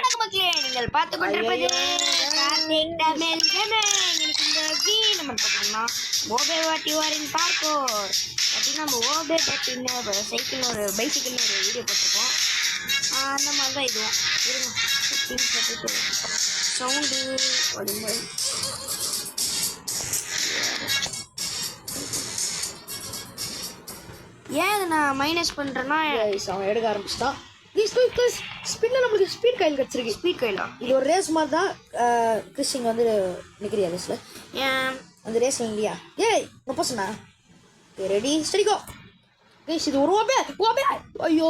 வணக்கம் மக்களே, நீங்கள் பார்த்து கொண்டிருப்பது கார்த்திக் தமிழ் கேமிங். இன்னைக்கு இந்த நம்ம பார்த்தோம்னா ஓபே வாட்டி வாரின் பார்க்கோர் பார்த்தீங்கன்னா நம்ம ஓபே பார்த்தீங்கன்னா சைக்கிள் ஒரு பைசைக்கிள்னு ஒரு வீடியோ போட்டிருக்கோம். அந்த மாதிரி தான் இதுவும் இருங்க சவுண்டு அப்படிங்கும்போது ஏன் அதை நான் மைனஸ் பண்ணுறேன்னா அவன் எடுக்க ஆரம்பிச்சிட்டான். ஸ்பீட்ல நம்மளுக்கு ஸ்பீட் கையில் கிடச்சிருக்கு. ஸ்பீட் கையிலா இது ஒரு ரேஸ் மாதிரி தான். கிறிஸ்டின் வந்து நிற்கிறியா ரேஸில்? ஏன் அந்த ரேஸில் இல்லையா? ஏய் ரொம்ப சொன்னா ரெடி ஸ்டடிக்கோ கைஸ். இது ஒரு ஓபே ஐயோ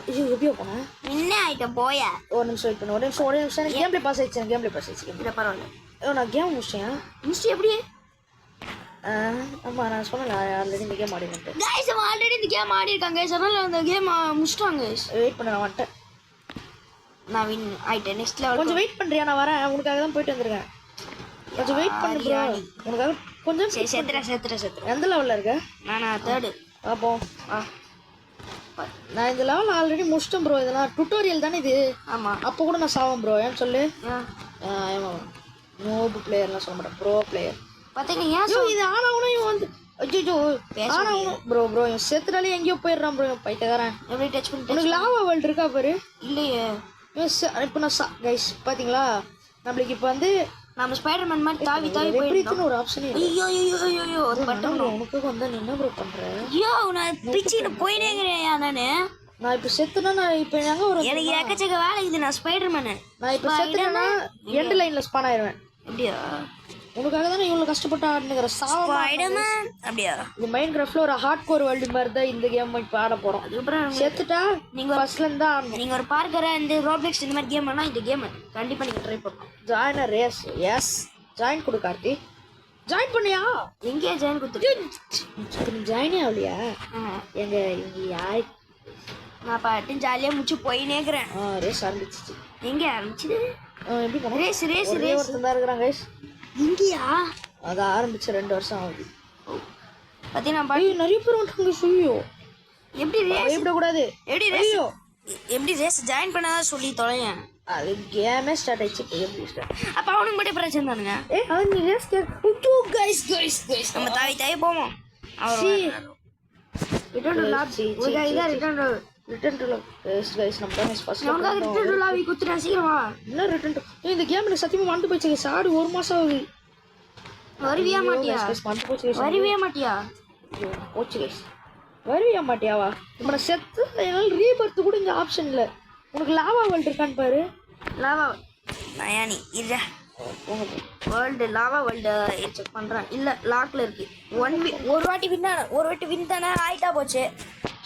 இது எப்படியோ போனேன் என்ன ஆயிட்டம் போயா. ஒரு நிமிஷம் வெயிட் பண்ணு. ஒரு நிமிஷம் எனக்கு கேம் ப்ளே பாஸ் ஆயிடுச்சு. கேம் ப்ளே பாஸ் ஆயிடுச்சு. இல்லை பரவாயில்ல, நான் கேம் முடிச்சேன். முடிச்சு எப்படி? ஆமாம் நான் சொன்னேன் ஆல்ரெடி இந்த கேம் ஆடினேன். கைஸ் அவன் ஆல்ரெடி இந்த கேம் ஆடி இருக்காங்க. அதனால அந்த கேம் முடிச்சிட்டாங்க. வெயிட் பண்ண நான் வந்துட்டேன். நான் வின் ஆயிட்டேன். நெக்ஸ்ட் லெவல் கொஞ்சம் வெயிட் பண்ணுறியா? நான் வரேன். உனக்காக தான் போயிட்டு வந்துருக்கேன். கொஞ்சம் வெயிட் பண்ணு ப்ரோ. உனக்காக கொஞ்சம் சரி சேர்த்துறேன். எந்த லெவலில் இருக்க? நான் தேர்டு. பார்ப்போம். நான் இந்த லெவல் ஆல்ரெடி முடிச்சிட்டேன் ப்ரோ. இதெல்லாம் டுட்டோரியல் தானே இது? ஆமாம். அப்போ கூட நான் சாவேன் ப்ரோ. ஏன்னு சொல்லு. நோபு பிளேயர்லாம் சொல்ல மாட்டேன், ப்ரோ பிளேயர். பார்த்தீங்கன்னா இது ஆனவனும் இவன் வந்து ஐயோ ஆனவனும் ப்ரோ இவன் செத்துனாலே எங்கேயோ போயிடுறான் ப்ரோ. பைத்தக்காரன். எப்படி டச் பண்ணி உனக்கு லாவா வேர்ல்டு இருக்கா பாரு? இல்லையே. இப்போ நான் கைஸ் பார்த்தீங்களா நம்மளுக்கு இப்போ வந்து நம்ம ஸ்பைடர்மேன் மாதிரி தாவி போயிருக்கோம். ஒரு ஆப்ஷனே ஐயோ ஒரு பட்டன். உனக்கு வந்து நீ என்ன ப்ரோ பண்ற? ஐயோ நான் பிச்சிட்டு போயினேங்கிறேன். நான் இப்போ செத்துனா நான் இப்போ எங்க ஒரு எனக்கு ஏக்கச்சக்க வேலை இது. நான் ஸ்பைடர்மேனு. நான் இப்போ செத்துனா எண்ட் லைன்ல ஸ்பான் ஆயிடுவேன். அப்படியா? உனக்காக தானே இவ்வளோ கஷ்டப்பட்டு ஆடுனுங்கிற ஸ்பைடர்மேன். அப்படியா? இந்த மைண்ட் கிராஃப்ட்ல ஒரு ஹார்ட் கோர் வேர்ல்டு மாதிரி தான் இந்த கேம் இப்போ ஆட போறோம். அதுக்கப்புறம் செத்துட்டா நீங்க ஃபர்ஸ்ட்ல இருந்து தான் ஆடணும். நீங்க ஒரு பார்க்கற இந்த ரோப்ளெக்ஸ் இந்த மாதிரி கேம் வேணா இந்த கேம் கண்டிப்பா நீங்க ட்ரை பண்ணணும். Join race. எஸ் ஜாயின் கொடு கார்த்தி. ஜாயின் பண்ணியா? எங்கே ஜாயின் கொடுத்துட்டு நீ ஜாயினே ஆகலையா? எங்க இங்க யாரு? நான் பாட்டு ஜாலியாக முடிச்சு போயினேக்கிறேன். ரேஸ் ஆரம்பிச்சிச்சு. எங்கே ஆரம்பிச்சுது? எப்படி போனோம்? ரேஸ் ஒருத்தன் தான் இருக்கிறாங்க கைஸ். இங்கேயா? அது ஆரம்பிச்சு 2 வருஷம் ஆகுது. பார்த்தீங்கன்னா நிறைய பேர் வந்துட்டாங்க. சுயோ எப்படி ரேஸ் கூடாது. எப்படி ரேஸ் ஜாயின் பண்ணாதான் சொல்லி தொலையேன். அது கேமே ஸ்டார்ட் ஆயிடுச்சு. இப்போ எப்படி ஸ்டார்ட்? அப்போ அவனுக்கு மட்டும் பிரச்சனை தானுங்க. அவன் நீ ரேஸ் கைஸ் நம்ம தாவி போவோம். Return to love guys. நம்ம தான் ஃபர்ஸ்ட் ரிட்டர்ன் டு லவ் குத்துறேன் சீக்கிரமா. என்ன ரிட்டர்ன் டு இந்த கேம் எனக்கு சத்தியமா மறந்து போச்சு கைஸ். ஆடு 1 மாசம் ஆகுது. வருவியா மாட்டியா? மறந்து போச்சு கைஸ். வருவியா மாட்டியா? போச்சு கைஸ். வருவியா மாட்டியாவா? இப்போ நான் செத்து என்னால் ரீபர்த் கூட இந்த ஆப்ஷன் இல்லை. உனக்கு லாவா வேர்ல்டு இருக்கான்னு பாரு. லாவா நயானி இல்லை வேர்ல்டு லாவா வேர்ல்டு செக் பண்ணுறேன். இல்லை லாக்கில் இருக்கு. ஒரு வாட்டி வின் தானே ஆயிட்டா போச்சு.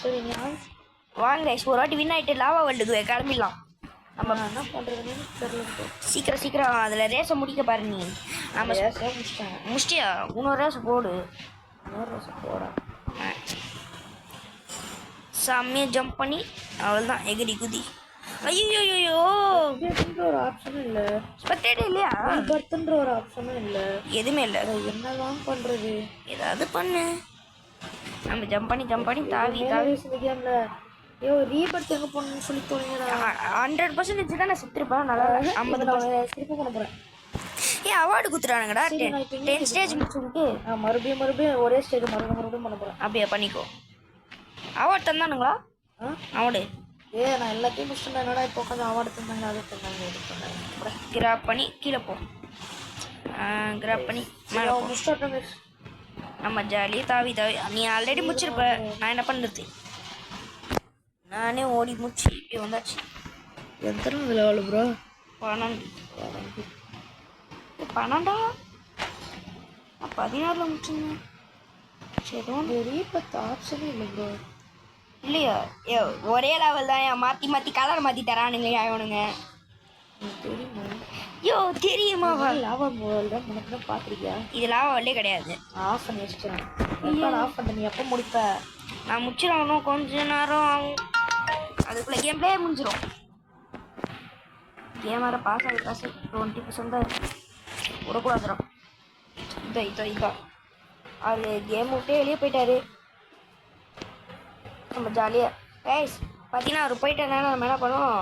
சரி நீ வாங்க கைஸ், ஒரு வாட்டி வின் ஆகிட்டு லாவா வேர்ல்டுக்கு கிளம்பிடலாம். நம்ம என்ன பண்ணுறதுன்னு தெரியல. சீக்கிரம் அதில் ரேஸை முடிக்க பாரு. நீ நம்ம முடிச்சிட்டியா? இன்னொரு ரேஸை போடு. செம்மையாக ஜம்ப் பண்ணி அவள் தான் எகிரி குதி. ஐயோ ஒரு ஆப்ஷனும் இல்லை. ஸ்பெக்டேட் இல்லையா? பர்த்ன்ற ஒரு ஆப்ஷனும் இல்லை. எதுவுமே இல்லை. என்னதான் பண்ணுறது? ஏதாவது பண்ணு. நம்ம ஜம்ப் பண்ணி தாவி இந்த கேமில் ரீபர்த் எங்கே போகணும்னு சொல்லி தோணுங்கடா. 100% தான் நான் செத்துருப்பேன். நல்லா 50% திருப்பி பண்ண போகிறேன். ஏன் அவார்டு குத்துறானுங்கடா? 10 ஸ்டேஜ் முடிச்சுட்டு மறுபடியும் ஒரே ஸ்டேஜ் மறுபடியும் பண்ண போகிறேன். அப்படியா? பண்ணிக்கோ. அவார்டு தந்தானுங்களா? அவார்டு நான் எல்லாத்தையும் முடிச்சுட்டேன். என்னடா இப்போ உட்காந்து அவார்டு தந்தாங்க அதை தந்தாங்க இது பண்ணாங்க. கிராப் பண்ணி கீழே போ. கிராப் பண்ணி முடிச்சுட்டோம். நம்ம ஜாலியாக தாவி நீ ஆல்ரெடி முடிச்சிருப்ப. நான் என்ன பண்ணுறது? நானே ஓடி முடிச்சு இப்படி வந்தாச்சு. எத்தனை லெவலு ப்ரோ? 12 நான் 16 முடிச்சுங்க. சரி ரீபர்த் ஆப்ஷனே இல்லை ப்ரோ. இல்லையா? ஒரே லெவல் தான். மாற்றி கலர் மாற்றி தரானுங்க அவனுங்க. தெரியுமா? தெரியுமா? லாவா வேர்ல்டு தான் உனக்கு தான் பார்த்துருக்கியா? இது லாவா வேர்ல்டே கிடையாது. ஆஃப் பண்ணி வச்சுட்டேன். ஆஃப் பண்ண நீ எப்போ முடிப்ப? நான் முடிச்சிடும். இன்னும் கொஞ்ச நேரம் ஆகும். அதுக்குள்ளே கேம் பிளே முடிஞ்சிடும். கேம் வேறு பாஸ் 20% தான் விடக்கூடாதுடும். இதான் அது கேம் விட்டே வெளியே போயிட்டாரு. நம்ம ஜாலியாக கைஸ் பார்த்தீங்கன்னா அவர் போயிட்டனால நம்ம என்ன பண்ணுவோம்,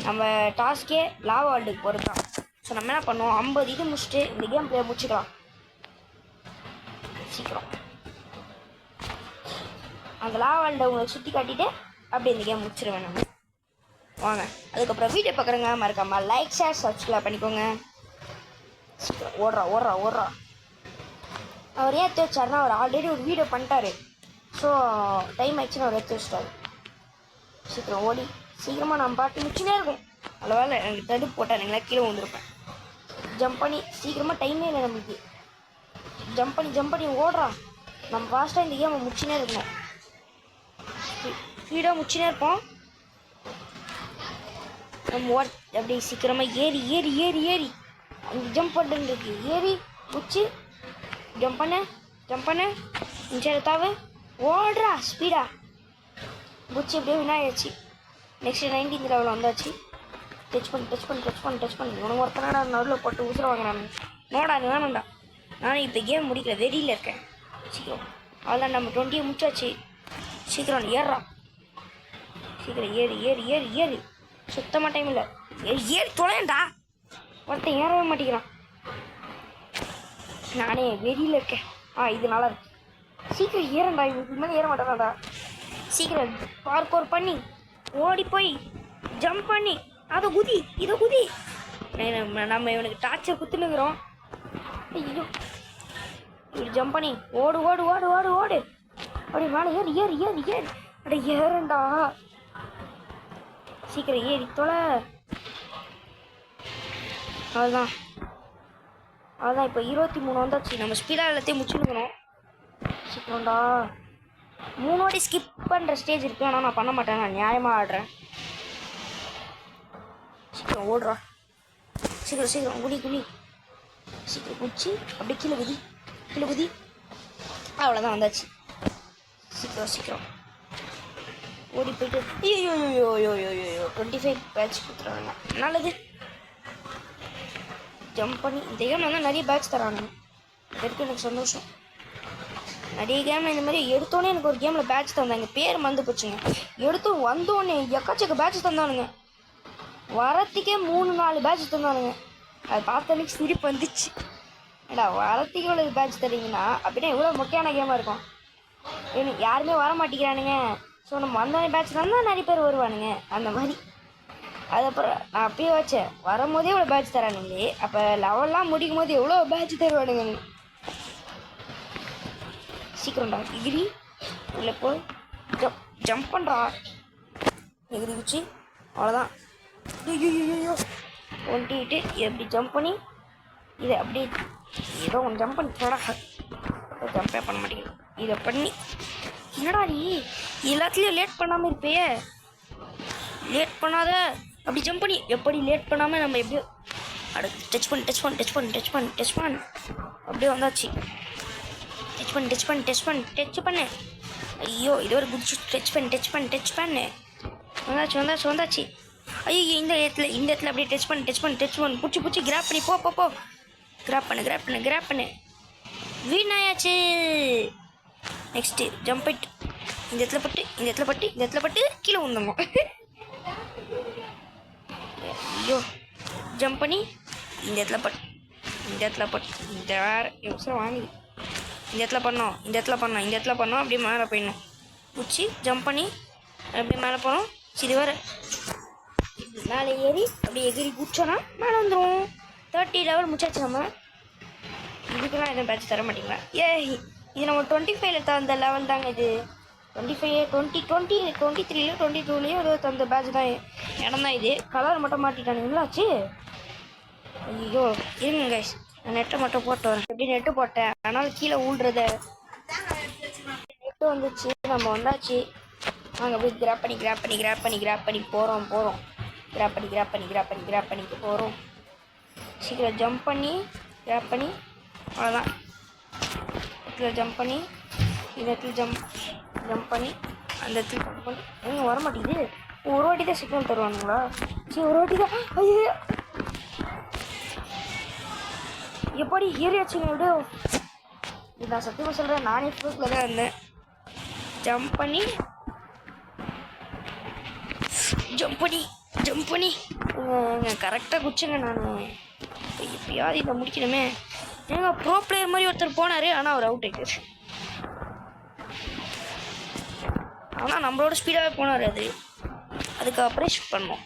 நம்ம டாஸ்கே லாவா வேர்ல்டுக்கு போகிறது தான். ஸோ நம்ம என்ன பண்ணுவோம், 50 இது முடிச்சுட்டு இந்த கேம் பிளே முடிச்சுக்கலாம் சீக்கிரம். அந்த லாவா வேர்ல்டை உங்களுக்கு சுற்றி காட்டிட்டு அப்படியே இந்த கேம் முடிச்சிடுவேன் நம்ம. வாங்க, அதுக்கப்புறம் வீடியோ பார்க்குறேங்க, மறக்காமல் லைக் ஷேர் சப்ஸ்கிரைப் பண்ணிக்கோங்க. சீக்கிரம் ஓடுறா ஓடுறா ஓடுறா. அவர் ஏன் எடுத்து வச்சாருன்னா அவர் ஆல்ரெடி ஒரு வீடியோ பண்ணிட்டாரு. ஸோ டைம் ஆயிடுச்சுன்னு அவர் எடுத்து வச்சிட்டாரு. சீக்கிரம் ஓடி சீக்கிரமாக நம்ம பாட்டு முடிச்சுனே இருக்கும். நல்ல வேலை எனக்கு தடுப்பு போட்டார், எங்களை கீழே வந்துருப்பேன். ஜம்ப் பண்ணி சீக்கிரமாக டைமே இல்லை நம்மளுக்கு. ஜம்ப் பண்ணி ஓடுறான். நம்ம ஃபாஸ்ட்டாக இந்த கேமை முடிச்சுனே இருக்கணும். ஸ்பீடாக முடிச்சுனே இருப்போம். நம்ம அப்படி சீக்கிரமாக ஏறி ஏறி ஏறி ஏறி அங்கே ஜம்ப் பண்ணுறதுக்கு ஏறி முடிச்சு ஜம்ப் பண்ண இன்ச்சாத்தாவு ஓடுறா ஸ்பீடா முடிச்சு அப்படியே வினாயாச்சு. நெக்ஸ்ட் 19th லெவலில் வந்தாச்சு. டச் பண்ணி உனக்கு ஒருத்தனடா நடுவில் போட்டு உசுர வாங்குறானு நோடா அது வேணும்டா. நானும் இப்போ கேம் முடிக்கல, வெறியில் இருக்கேன். சீக்கிரம் அதான் நம்ம 20 முடிச்சாச்சு. சீக்கிரம் ஏறுறா, சீக்கிரம் ஏறி ஏறி ஏறி ஏறி சுத்தமாக டைம் இல்லை. ஏறி தொலையண்டா, ஒருத்தன் ஏறவே மாட்டேங்கிறான். நானே வெறியில் இருக்கேன். இது நல்லா இருக்கு. சீக்கிரம் ஏறண்டா, இதுக்கு மேலே ஏற மாட்டேன்டா. சீக்கிரம் பார்க்கோர் பண்ணி ஓடி போய் ஜம்ப் பண்ணி அதை குதி இதை குதி. நம்ம இவனுக்கு டார்ச்சர் குத்துனுக்குறோம். ஐயோ, இப்படி ஜம்ப் பண்ணி ஓடு ஓடு ஓடு ஓடு ஓடு அப்படி மேலே ஏறி ஏறி ஏறி ஏறி அப்படி ஏறண்டா. சீக்கிரம் ஏறி தொலை. அதுதான் இப்போ 23 வந்தாச்சு. நம்ம ஸ்பீடாக எல்லாத்தையும் முடிச்சுருக்கணும். சீக்கிரம்டா 3 வாட்டி ஸ்கிப் பண்ணுற ஸ்டேஜ் இருக்குது, ஆனால் நான் பண்ண மாட்டேன், நான் நியாயமாக ஆடுறேன். சீக்கிரம் ஓடுறா, சீக்கிரம் குடி சீக்கிரம் குடிச்சு அப்படியே கீழே குதி. அவ்வளோதான் வந்தாச்சு. சீக்கிரம் ஓடி போயிட்டு ஐயோ 25 பேட்ச் கொடுத்துறாங்க. நல்லது. ஜம்ப் பண்ணி இந்த கேம் வந்து நிறைய பேட்ச் தராங்க. இதற்கு எனக்கு சந்தோஷம். நிறைய கேமில் இந்த மாதிரி எடுத்தோன்னே எனக்கு ஒரு கேமில் பேட்ச் தந்தாங்க. பேர் மறந்து போச்சுங்க. எடுத்து வந்தோடனே எக்கச்சக்க பேட்ச் தந்தானுங்க. வரத்துக்கே 3-4 பேட்ச் தந்தானுங்க. அது பார்த்தோன்னே சிரிப்பு வந்துச்சு. ஏடா வரத்துக்கு இவ்வளோ பேட்ச் தரீங்கன்னா அப்படின்னா எவ்வளோ முக்கியமான கேமாக இருக்கும். எனக்கு யாருமே வர மாட்டேங்கிறானுங்க. ஸோ நம்ம வந்தோடனே பேட்ச் தந்தால் நிறைய பேர் வருவானுங்க. அந்த மாதிரி அதுக்கப்புறம் நான் அப்பயே வச்சேன், வரும்போதே இவ்வளோ பேட்ச் தரானுங்களே, அப்போ லெவல்லாம் முடிக்கும் போது எவ்வளோ பேட்ச் தருவானுங்க. சீக்கிரம்டா எகிரி உள்ளே போய் ஜம்ப் பண்ணுறா. எகிரி குச்சி அவ்வளோதான். ஐயோ ஒண்டிட்டு எப்படி ஜம்ப் பண்ணி இதை அப்படியே ஏதோ ஒன்று ஜம்ப் பண்ணி போடா. ஜம்பே பண்ண மாட்டேங்குது. இதை பண்ணி என்னடா நீ எல்லாத்துலேயும் லேட் பண்ணாமல் இருப்பேயே, லேட் பண்ணாத. அப்படி ஜம்ப் பண்ணி எப்படி லேட் பண்ணாமல் நம்ம எப்படியோ அடுத்து டச் பண்ணு அப்படியே வந்தாச்சு. டச் பண்ணு ஐயோ இது ஒரு குட் டச் பண்ணு வந்தாச்சு. ஐயோ இந்த இடத்துல அப்படியே டச் பண்ணு பிடிச்சி கிராப் பண்ணி போ கிராப் பண்ணு வீணாயாச்சு. நெக்ஸ்ட்டு ஜம்ப் போயிட்டு இந்த இடத்துல பட்டு கீழே விழுந்தோம். ஐயோ ஜம்ப் பண்ணி இந்த இடத்துல பட்டு இந்த வேறு வாங்கி இந்த இடத்துல பண்ணோம் அப்படியே மேலே போயிடணும். பிடிச்சி ஜம்ப் பண்ணி அப்படியே மேலே போனோம். சரி வர மேலே ஏறி அப்படியே எகிரி குச்சோன்னா மேலே வந்துடும். 30 லெவல் முடிச்சாச்சு. நம்ம இதுக்கெல்லாம் எதுவும் பேட்ச் தர மாட்டீங்களா? இது நம்ம 25ல் தந்த லெவல் தாங்க. இது 25 23 22 ஏதோ தந்த பேட்ச் தான். இடம் தான் இது. கலர் மட்டும் மாட்டிட்டானுங்களாச்சு. ஐயோ இருங்க கைஸ், நான் நெட்டை மட்டும் போட்டு வரேன். எப்படி நெட்டு போட்டேன் அதனால் கீழே ஊழ்றத நெட்டு வந்துச்சு. நம்ம வந்தாச்சு. நாங்கள் போய் கிராப் பண்ணி போகிறோம். கிராப் பண்ணி போகிறோம். சீக்கிரம் ஜம்ப் பண்ணி கிராப் பண்ணி அவ்வளோதான். இடத்துல ஜம்ப் பண்ணி இந்த இடத்துல ஜம்ப் பண்ணி அந்த இடத்துல ஜம்ப் பண்ணி எங்கே வர மாட்டேங்குது. ஒரு வாட்டி தான் சிக்னல் தருவானுங்களா? சரி ஒரு வாட்டி தான். ஐயோ எப்படி ஏறியாச்சுங்க எப்படியோ. இது நான் சத்தியமாக சொல்கிறேன், நானே ஃபுல்ஸில் தான் இருந்தேன். ஜம்ப் பண்ணி கரெக்டாக குச்சிங்க. நான் எப்பயாவது இதை முடிக்கணுமே. ஏங்க ப்ரோ பிளேயர் மாதிரி ஒருத்தர் போனார், ஆனால் அவர் அவுட் ஆகிட்டார். ஆனால் நம்மளோட ஸ்பீடாகவே போனார். அதுக்கப்புறம் ஷிஃப்ட் பண்ணோம்.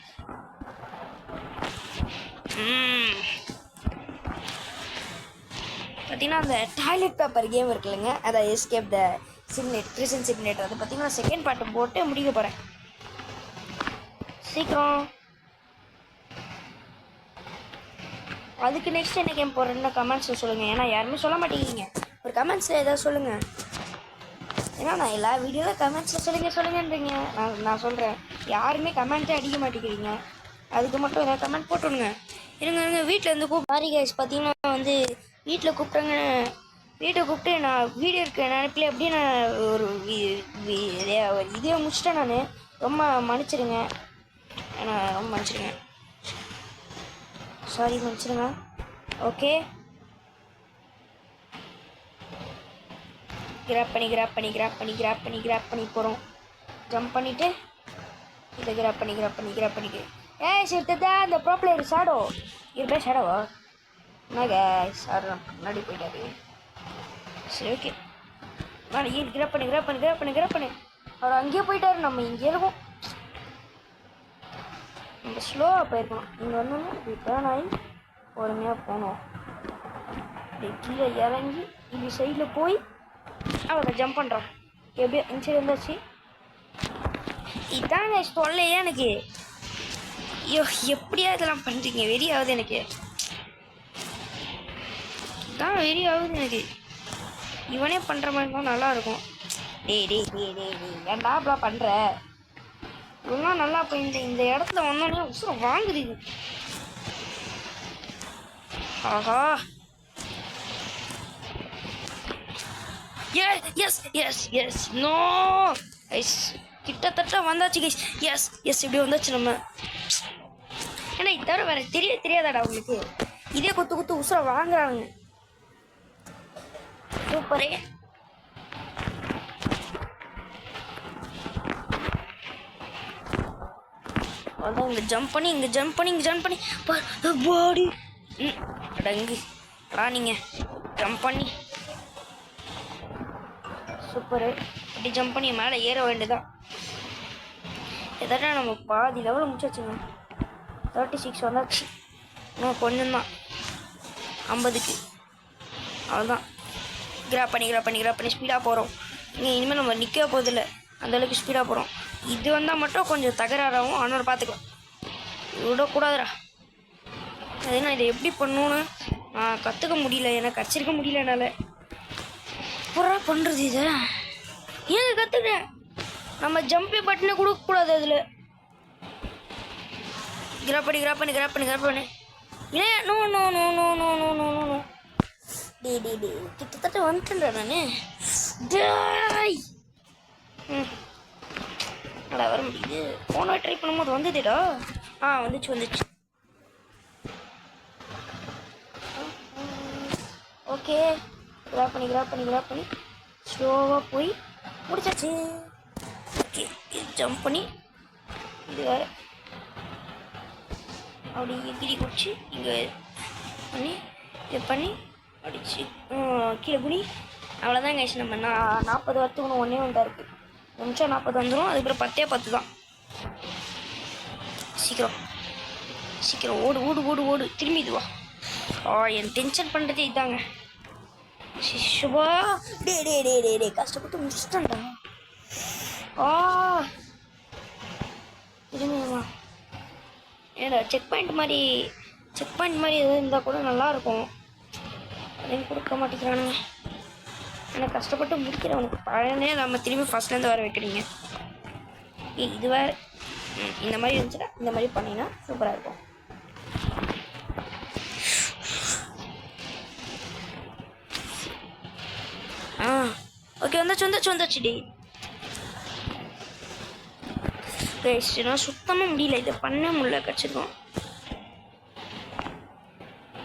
பார்த்தீங்கன்னா அந்த டாய்லெட் பேப்பர் கேம் இருக்குல்லங்க, அதை எஸ்கேப் த சிக்னேட் ப்ரிசன் சிக்னேட், அது பார்த்தீங்கன்னா செகண்ட் பார்ட்டை போட்டு முடிக்க போகிறேன் சீக்கிரம். அதுக்கு நெக்ஸ்ட் என்ன கேம் போடுறேன்னு கமெண்ட்ஸில் சொல்லுங்கள். ஏன்னா யாருமே சொல்ல மாட்டேங்கிறீங்க. ஒரு கமெண்ட்ஸில் ஏதாவது சொல்லுங்கள். ஏன்னா நான் எல்லா வீடியோவில் கமெண்ட்ஸில் சொல்லுங்கன்றீங்க. நான் சொல்கிறேன், யாருமே கமெண்ட்டே அடிக்க மாட்டேங்கிறீங்க. அதுக்கு மட்டும் ஏதாவது கமெண்ட் போட்டுவிடுங்க. இருங்க வீட்டில் இருந்து சாரி கைஸ். பார்த்தீங்கன்னா வந்து வீட்டில் கூப்பிட்டாங்க. வீட்டை கூப்பிட்டு நான் வீடியோ இருக்க நினைப்பில் அப்படியே நான் ஒரு இதே முடிச்சிட்டேன். நான் ரொம்ப மன்னிச்சிடுங்க. ரொம்ப மன்னிச்சிடுங்க. சாரி, மன்னிச்சிடுங்க. ஓகே, கிராப் பண்ணி போகிறோம். ஜம்ப் பண்ணிவிட்டு இதை கிராப் பண்ணிட்டு சேர்த்ததா அந்த ப்ரோ பிளேயர் ஷாடோ இருப்பேன். ஷாடோவா என்னங்க ஷாடோ முன்னாடி போயிட்டாரு. சரி ஓகே, நான் கிராப் பண்ணி அவர் அங்கேயே போயிட்டாரு. நம்ம இங்கே இருக்கோம். நம்ம ஸ்லோவாக போயிருக்கணும். இங்கே வந்தோன்னா இப்படி டேர்ன் ஆகி பொறுமையாக போனோம். இப்படி கீழே இறங்கி இப்படி சைடில் போய் அவரை ஜம்ப் பண்ணுறான். எப்படியோ இன்சைடு வந்தாச்சு. இதாங்க சொல்லையே எனக்கு. ஐயோ எப்படியா இதெல்லாம் பண்ணுறீங்க? வெறி ஆகுது எனக்கு. இதான் வெறி ஆகுது எனக்கு. இவனே பண்ணுற மாதிரி இருந்தால் நல்லாயிருக்கும். டேய் ஏன்டா அப்படிலாம் பண்ணுற? இவெல்லாம் நல்லா இப்போ இந்த இடத்துல வந்தோடனே உசுரம் வாங்குது. ஆஹா, எஸ் நோ கைஸ், கிட்டத்தட்ட வந்தாச்சு கைஸ். எஸ் இப்படி வந்தாச்சு நம்ம. ஏன்னா இது தவிர வேறு தெரியாதாடா உங்களுக்கு? இதே குத்து உசுரம் வாங்குறாங்க. சூப்பரே. அதான் இங்கே ஜம்ப் பண்ணி பாடி அடங்கு நீங்கள் ஜம்ப் பண்ணி சூப்பரு. அப்படி ஜம்ப் பண்ணி மேலே ஏற வேண்டியதான். எதாட்டா நம்ம பாதி லெவலில் முடிச்சாச்சுங்க. 36 வந்தாச்சு. இன்னும் கொஞ்சம் தான் 50க்கு. அவ்வளோதான். கிராப் பண்ணி ஸ்பீடாக போகிறோம். இனிமேல் நம்ம நிற்க போதில்லை, அந்தளவுக்கு ஸ்பீடாக போகிறோம். இது வந்தால் மட்டும் கொஞ்சம் தகராறாகும். ஆனால் பார்த்துக்கலாம், விடக்கூடாதுடா. அது நான் இதை எப்படி பண்ணணுன்னு நான் கற்றுக்க முடியல, எனக்கு கச்சிருக்க முடியல. என்னால் பூரா பண்ணுறது இதை ஏங்க கற்றுக்கிறேன். நம்ம ஜம்பே பட்டனே கொடுக்கக்கூடாது. அதில் கிராப் பண்ணி இல்லை. நோ டே கிட்டத்தட்ட வந்துட்டேன்டா நான். நல்லா வர முடியுது. போன ட்ரை பண்ணும்போது வந்ததுடா. வந்துச்சு. ஓகே, கிராப் பண்ணி ஸ்லோவாக போய் முடிச்சாச்சு. ஓகே, ஜம்ப் பண்ணி இது வேறு அப்படி எகிரி குடிச்சு இங்கே பண்ணி இது பண்ணி அடிச்சு கீழே குடி. அவ்வளோதான் கைஸ். நம்ம 40 வரத்துக்கு ஒன்றே ஒன்றா இருக்குது. நிமிஷம் 40 வந்துடும். அதுக்கப்புறம் 10 தான். சீக்கிரம் ஓடு திரும்பி இதுவா. என் டென்ஷன் பண்ணுறதே இதாங்க. சிசுவா டே கஷ்டப்பட்டு முடிச்சிட்டேன்டா. திரும்பிமா ஏடா செக் பாயிண்ட் மாதிரி எதாவது இருந்தால் கூட நல்லாயிருக்கும். அதையும் கொடுக்க மாட்டேங்கிறானுங்க. எனக்கு கஷ்டப்பட்டு முடிக்கிறவனுக்கு பழனே நம்ம திரும்பி ஃபஸ்ட்லேருந்து வர வைக்கிறீங்க. இது வேறு இந்த மாதிரி இருந்துச்சுன்னா இந்த மாதிரி பண்ணினா சூப்பராக இருக்கும். ஓகே, வந்தாச்சு டி. நான் சுத்தமாக முடியல, இதை பண்ண முடியல. கிடச்சிருக்கோம்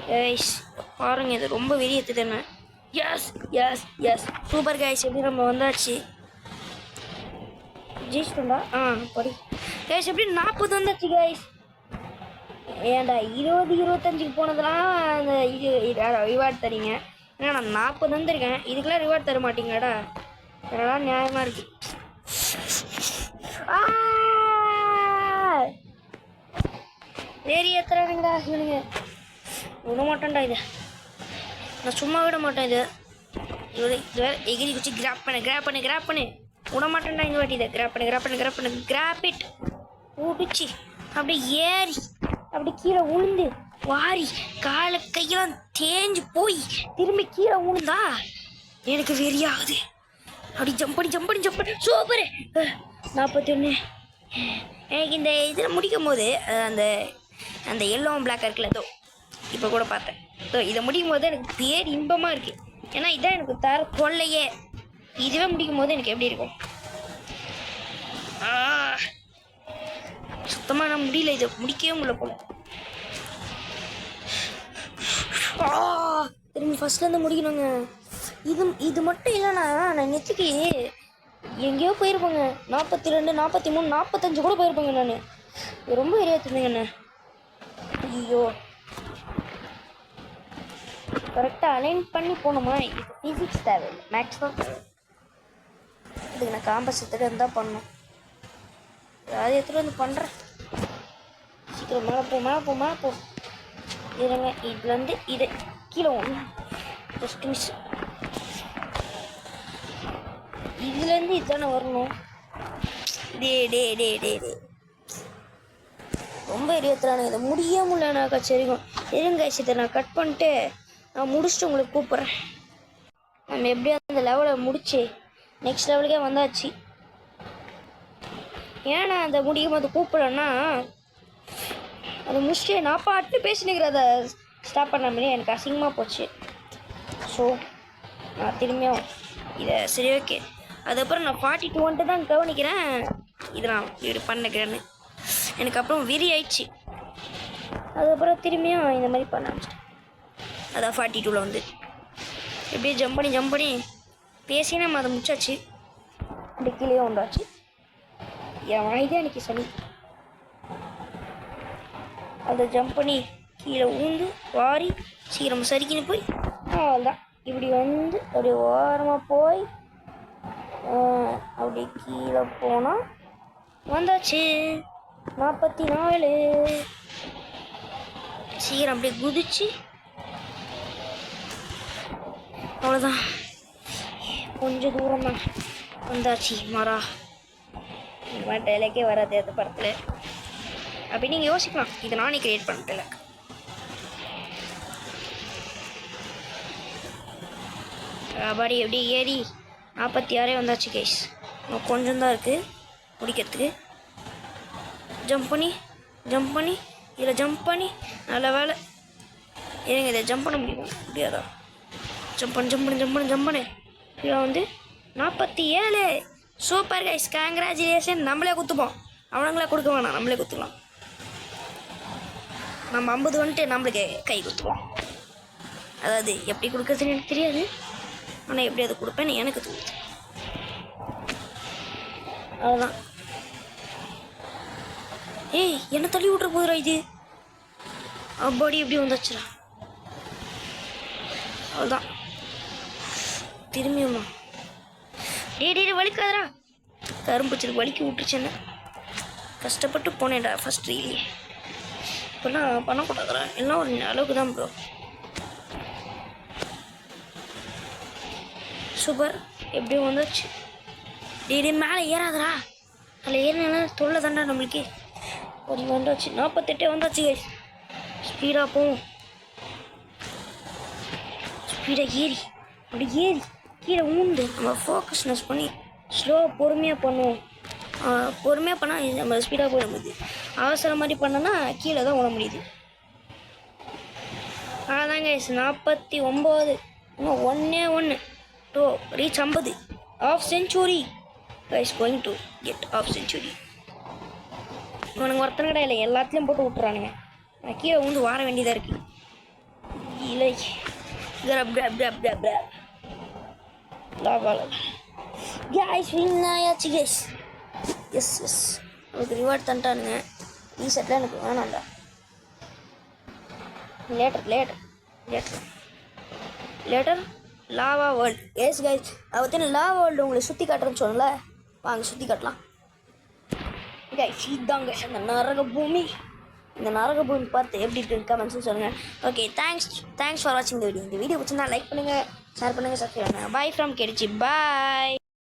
கைஸ். பாருங்க, இது ரொம்ப வெறியத்துது என்ன. Yes super guys. எப்படி நம்ம வந்தாச்சு. ஜெயிச்சிட்டோம்டா. படி கைஸ். எப்படி 40 வந்தாச்சு கைஸ். ஏன்டா 20-25க்கு போனதெல்லாம் அந்த இது ரிவார்ட் தரீங்க. ஏன்னா நான் 40 வந்திருக்கேன், இதுக்கெல்லாம் ரிவார்ட் தர மாட்டீங்களாடா? இதெல்லாம் நியாயமாக இருக்கு. வேறு ஏற்றுறானுங்கடா இவனுங்க. விட மாட்டேன்டா இதை, நான் சும்மா விட மாட்டேன். இது எகிரி குச்சி கிராப் பண்ணு விட மாட்டேன்டா இந்த வாட்டி. இதை கிராப் இட் ஊடிச்சு அப்படியே ஏறி அப்படி கீழே உளுந்து வாரி காலை கையெல்லாம் தேஞ்சு போய் திரும்பி கீழே உளுந்தா எனக்கு வெறியாகுது. அப்படி ஜம்ப் பண்ணி சூப்பரு. 41. எனக்கு இந்த இதில் முடிக்கும் போது அந்த அந்த எல்லோ பிளாக் இருக்குல்ல, தோ இப்போ கூட பார்த்தேன். ஸோ இதை முடிக்கும் போது எனக்கு பேர் இன்பமாக இருக்குது. ஏன்னா இதான் எனக்கு தர கொள்ளையே. இதுவே முடிக்கும் போது எனக்கு எப்படி இருக்கும்? சுத்தமாக நான் முடியல, இதை முடிக்கவே முடியல போல. திரும்பி ஃபஸ்ட்லேருந்து முடிக்கணுங்க. இது மட்டும் இல்லைண்ணா, நான் நெத்திக்கு எங்கேயோ போயிருப்பேங்க. 42, 43, 45 கூட போயிருப்பேங்க. நான் ரொம்ப ஏறியாச்சுருந்தேங்கண்ணே. ஐயோ, கரெக்டாக அலைன் பண்ணி போகணுமா? இது ஃபிசிக்ஸ் தேவையில்லை, மேக்ஸ் தான் தேவை. இதுக்கு நான் காம்பஸ் எடுத்துகிட்டு இருந்தால் பண்ணணும். அதாவது எடுத்துகிட்டு வந்து பண்ணுறேன். சீக்கிரம் மேலே போ. இருங்க, இதுலேருந்து இதை கீழே ஒன்று ஜஸ்ட் மிஸ். இதுலேருந்து இதுதானே வரணும். டே ரொம்ப எரியத்துறானு. இதை முடிய முடியலனாக்கா சரிக்கும். இருங்க, இதை நான் கட் பண்ணிட்டு நான் முடிச்சுட்டு உங்களுக்கு கூப்பிட்றேன். நம்ம எப்படியா அந்த லெவலை முடிச்சு நெக்ஸ்ட் லெவலுக்கே வந்தாச்சு. ஏன்னா அந்த முடிக்கும் போது கூப்பிடலன்னா அதை முடிச்சுட்டு நான் பாட்டு பேசினுக்கிறத ஸ்டாப் பண்ண மாதிரி எனக்கு அசிங்கமாக போச்சு. ஸோ நான் திரும்பியும் இதை சரி ஓகே. அதுக்கப்புறம் நான் 42 வந்துட்டு தான் கவனிக்கிறேன் இதை நான் இப்படி பண்ணுக்கிறேன்னு. எனக்கு அப்புறம் வெறி ஆயிடுச்சு. அதுக்கப்புறம் திரும்பியும் இந்த மாதிரி பண்ண ஆரம்பிச்சிட்டேன். அதான் 42 வந்து எப்படியே ஜம்ப் பண்ணி பேசி நம்ம அதை முடிச்சாச்சு. அப்படி கீழே வந்தாச்சு. என் வாய்தான் எனக்கு சனி. அதை ஜம்ப் பண்ணி கீழே ஊந்து வாரி சீக்கிரம் சரிக்கின்னு போய் அவ்வளோதான். இப்படி வந்து அப்படியே ஓரமாக போய் அப்படி கீழே போனால் வந்தாச்சு 44. சீக்கிரம் அப்படியே குதிச்சு அவ்வளோதான். கொஞ்சம் தூரம் தான் வந்தாச்சு. மரா இந்த மாதிரி டைலாக்கே வராது அந்த படத்தில் அப்படி நீங்கள் யோசிக்கலாம். இதை நானே கிரியேட் பண்ணிட்டேன். கபாடி எப்படி ஏறி 46 வந்தாச்சு கைஸ். கொஞ்சம் தான் இருக்குது முடிக்கிறதுக்கு. ஜம்ப் பண்ணி இதில் ஜம்ப் பண்ணி நல்ல வேலை. ஏங்க இதை ஜம்ப் பண்ண முடியாதா? ஜம்ப் பண்ணு. இதில் வந்து 47. Super guys, congratulation. நம்மளே குத்துப்போம், அவனுங்களே கொடுக்க வேணாம், நம்மளே குத்துக்கலாம். நம்ம 50 வந்துட்டு நம்மளுக்கு கை குத்துவோம். அதாவது எப்படி கொடுக்குறதுன்னு எனக்கு தெரியாது, ஆனால் எப்படி அதை கொடுப்பேன்னு எனக்கு தோணுது. அவ்வளோதான். ஏய், என்ன தள்ளி விட்ற போதுரா இது? அப்பாடி எப்படி வந்துச்சுடா. அவ்வளோதான். திரும்பியுமா டே வலிக்காதரா. கரும்புச்சிரு வலிக்கு விட்டுருச்சேன்னு கஷ்டப்பட்டு போனேன்டா ஃபஸ்ட் ரீலி. இப்போல்லாம் பண்ணக்கூடாதுடா, எல்லாம் ஒரு அளவுக்கு தான் ப்ரோ. சூப்பர், எப்படியும் வந்துச்சு. டே மேலே ஏறாதரா. அதில் ஏறினா தொல்லை தாண்டா நம்மளுக்கு. கொஞ்சம் வந்தாச்சு 48 வந்தாச்சு கைஸ். ஸ்பீடாக போவோம். ஸ்பீடாக ஏறி அப்படி ஏறி கீழே ஊந்து நம்ம ஃபோக்கஸ்னஸ் பண்ணி ஸ்லோவாக பொறுமையாக பண்ணுவோம். பொறுமையாக பண்ணால் நம்ம ஸ்பீடாக போயிட முடியுது. அவசரம் மாதிரி பண்ணோன்னா கீழே தான் விட முடியுது. அதான் கைஸ் 49. இன்னும் 1 to reach 50. half century guys, going to get half century. இவனுங்க ஒருத்தனை கடை இல்லை, எல்லாத்துலேயும் போட்டு விட்டுறானுங்க. நான் கீழே வந்து வார வேண்டியதாக இருக்கு. இல்லை கைஸ் வின் ஆயாச்சு கைஸ். எஸ் எனக்கு ரிவார்ட் தந்துட்டானுங்க. ரீசெட்டில் எனக்கு வேணாம்டா. Later lava world. S guys, அதை பற்றி லாவா வேர்ல்டு உங்களுக்கு சுற்றி காட்டுறேன்னு சொன்னல, வாங்க சுற்றி காட்டலாம். கைஸ் இதாங்க இந்த நரக பூமி. இந்த நரக பூமி பார்த்து எப்படி இருக்கு கமெண்ட்ஸ் சொல்லுங்கள். ஓகே, தேங்க்ஸ் ஃபார் வாட்சிங் இந்த வீடியோ. இந்த வீடியோ பிடிச்சிருந்தா லைக் பண்ணுங்கள், ஷேர் பண்ணுங்கள், சப்ஸ்கிரைப் பண்ணுங்கள். பாய் ஃப்ரம் கெடிச்சி. பாய்.